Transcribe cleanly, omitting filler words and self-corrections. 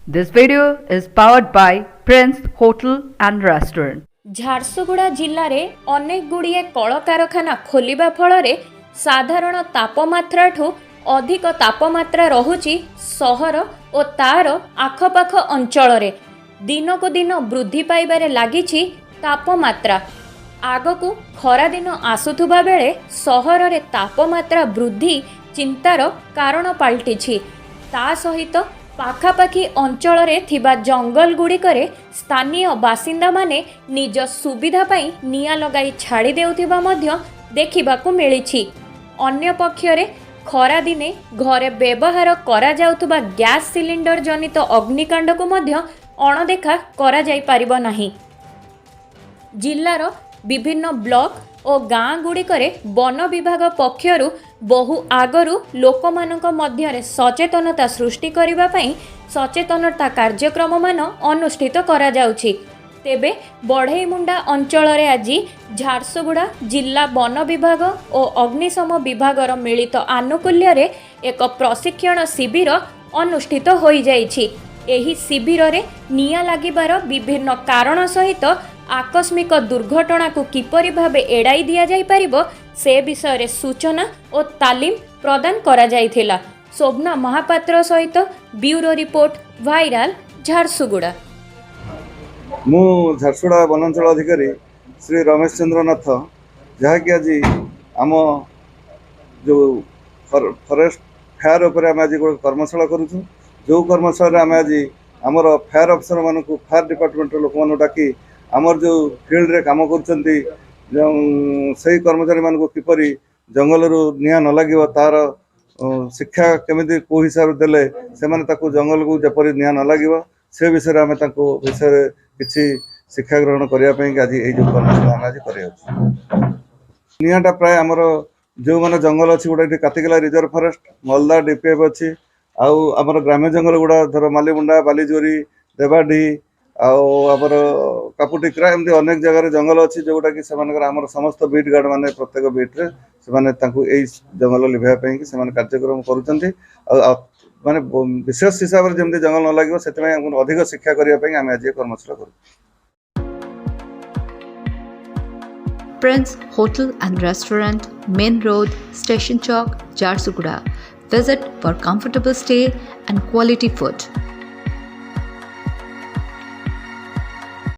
This video is powered by Prince Hotel and Restaurant. Jharsuguda ଜିଲ୍ଲାରେ ଅନେକ ଗୁଡ଼ିଏ କଳକାରଖାନା ଖୋଲିବା ଫଳରେ ସାଧାରଣ ତାପମାତ୍ରାଠୁ ଅଧିକ ତାପମାତ୍ରା ରହୁଛି ସହର ଓ ତାର ଆଖପାଖ ଅଞ୍ଚଳରେ। ଦିନକୁ ଦିନ ବୃଦ୍ଧି ପାଇବାରେ ଲାଗିଛି ତାପମାତ୍ରା। ଆଗକୁ ଖରାଦିନ ଆସୁଥିବା ବେଳେ ସହରରେ ତାପମାତ୍ରା ବୃଦ୍ଧି ଚିନ୍ତାର କାରଣ ପାଲଟିଛି। ତା ସହିତ ପାଖାପାଖି ଅଞ୍ଚଳରେ ଥିବା ଜଙ୍ଗଲ ଗୁଡ଼ିକରେ ସ୍ଥାନୀୟ ବାସିନ୍ଦାମାନେ ନିଜ ସୁବିଧା ପାଇଁ ନିଆଁ ଲଗାଇ ଛାଡ଼ି ଦେଉଥିବା ମଧ୍ୟ ଦେଖିବାକୁ ମିଳିଛି। ଅନ୍ୟପକ୍ଷରେ ଖରାଦିନେ ଘରେ ବ୍ୟବହାର କରାଯାଉଥିବା ଗ୍ୟାସ୍ ସିଲିଣ୍ଡର ଜନିତ ଅଗ୍ନିକାଣ୍ଡକୁ ମଧ୍ୟ ଅଣଦେଖା କରାଯାଇପାରିବ ନାହିଁ। ଜିଲ୍ଲାର ବିଭିନ୍ନ ବ୍ଲକ ଓ ଗାଁ ଗୁଡ଼ିକରେ ବନ ବିଭାଗ ପକ୍ଷରୁ ବହୁ ଆଗରୁ ଲୋକମାନଙ୍କ ମଧ୍ୟରେ ସଚେତନତା ସୃଷ୍ଟି କରିବା ପାଇଁ ସଚେତନତା କାର୍ଯ୍ୟକ୍ରମମାନ ଅନୁଷ୍ଠିତ କରାଯାଉଛି। ତେବେ ବଢ଼େଇମୁଣ୍ଡା ଅଞ୍ଚଳରେ ଆଜି ଝାରସୁଗୁଡ଼ା ଜିଲ୍ଲା ବନ ବିଭାଗ ଓ ଅଗ୍ନିଶମ ବିଭାଗର ମିଳିତ ଆନୁକୂଲ୍ୟରେ ଏକ ପ୍ରଶିକ୍ଷଣ ଶିବିର ଅନୁଷ୍ଠିତ ହୋଇଯାଇଛି। ଏହି ଶିବିରରେ ନିଆଁ ଲାଗିବାର ବିଭିନ୍ନ କାରଣ ସହିତ ଆକସ୍ମିକ ଦୁର୍ଘଟଣାକୁ କିପରି ଭାବେ ଏଡ଼ାଇ ଦିଆଯାଇପାରିବ ସେ ବିଷୟରେ ସୂଚନା ଓ ତାଲିମ ପ୍ରଦାନ କରାଯାଇଥିଲା। ଶୋଭନା ମହାପାତ୍ର ସହିତ ବ୍ୟୁରୋ ରିପୋର୍ଟ ଭାଇରାଲ ଝାରସୁଗୁଡ଼ା। ମୁଁ ଝାରସୁଗୁଡ଼ା ବନାଞ୍ଚଳ ଅଧିକାରୀ ଶ୍ରୀ ରମେଶ ଚନ୍ଦ୍ର ନାଥ, ଯାହାକି ଆଜି ଆମ ଯେଉଁ ଫରେଷ୍ଟ ଫାୟାର ଉପରେ ଆମେ ଆଜି ଗୋଟେ କର୍ମଶାଳା କରୁଛୁ। ଯେଉଁ କର୍ମଶାଳାରେ ଆମେ ଆଜି ଆମର ଫାୟାର ଅଫିସର ମାନଙ୍କୁ ଫାୟାର ଡିପାର୍ଟମେଣ୍ଟର ଲୋକମାନଙ୍କୁ ଡାକି ଆମର ଯେଉଁ ଫିଲ୍ଡରେ କାମ କରୁଛନ୍ତି ସେହି କର୍ମଚାରୀମାନଙ୍କୁ କିପରି ଜଙ୍ଗଲରୁ ନିଆଁ ନ ଲାଗିବ ତାର ଶିକ୍ଷା କେମିତି କେଉଁ ହିସାବରେ ଦେଲେ ସେମାନେ ତାକୁ ଜଙ୍ଗଲକୁ ଯେପରି ନିଆଁ ନ ଲାଗିବ ସେ ବିଷୟରେ ଆମେ ତାଙ୍କୁ ବିଷୟରେ କିଛି ଶିକ୍ଷା ଗ୍ରହଣ କରିବା ପାଇଁ ଆଜି ଏଇ ଯେଉଁ କର୍ମଶାଳା ଆମେ ଆଜି କରିବାକୁ। ନିଆଁଟା ପ୍ରାୟ ଆମର ଯେଉଁମାନେ ଜଙ୍ଗଲ ଅଛି ଗୋଟେ ଏଠି କାତିକିଲା ରିଜର୍ଭ ଫରେଷ୍ଟ, ମଲଦା DPF ଅଛି, ଆଉ ଆମର ଗ୍ରାମ୍ୟ ଜଙ୍ଗଲ ଗୁଡ଼ା ଧର ମାଲିମୁଣ୍ଡା, ବାଲିଜୋରି, ଦେବାଡି ଆଉ ଆମର କାପୁଟିକ୍ରା ଏମିତି ଅନେକ ଜାଗାରେ ଜଙ୍ଗଲ ଅଛି ଯେଉଁଟାକି ସେମାନଙ୍କର ଆମର ସମସ୍ତ ବିଟ୍ ଗାର୍ଡ଼ ମାନେ ପ୍ରତ୍ୟେକ ବିଟ୍ରେ ସେମାନେ ତାଙ୍କୁ ଏଇ ଜଙ୍ଗଲ ଲିଭାଇବା ପାଇଁକି ସେମାନେ କାର୍ଯ୍ୟକ୍ରମ କରୁଛନ୍ତି। ଆଉ ମାନେ ବିଶେଷ ହିସାବରେ ଯେମିତି ଜଙ୍ଗଲ ନ ଲାଗିବ ସେଥିପାଇଁ ଆମକୁ ଅଧିକ ଶିକ୍ଷା କରିବା ପାଇଁ ଆମେ ଆଜି କର୍ମଶାଳା କରୁଛୁ। Prince Hotel and Restaurant, Main Road, Station Chowk, Jharsuguda. Visit for comfortable stay and quality food.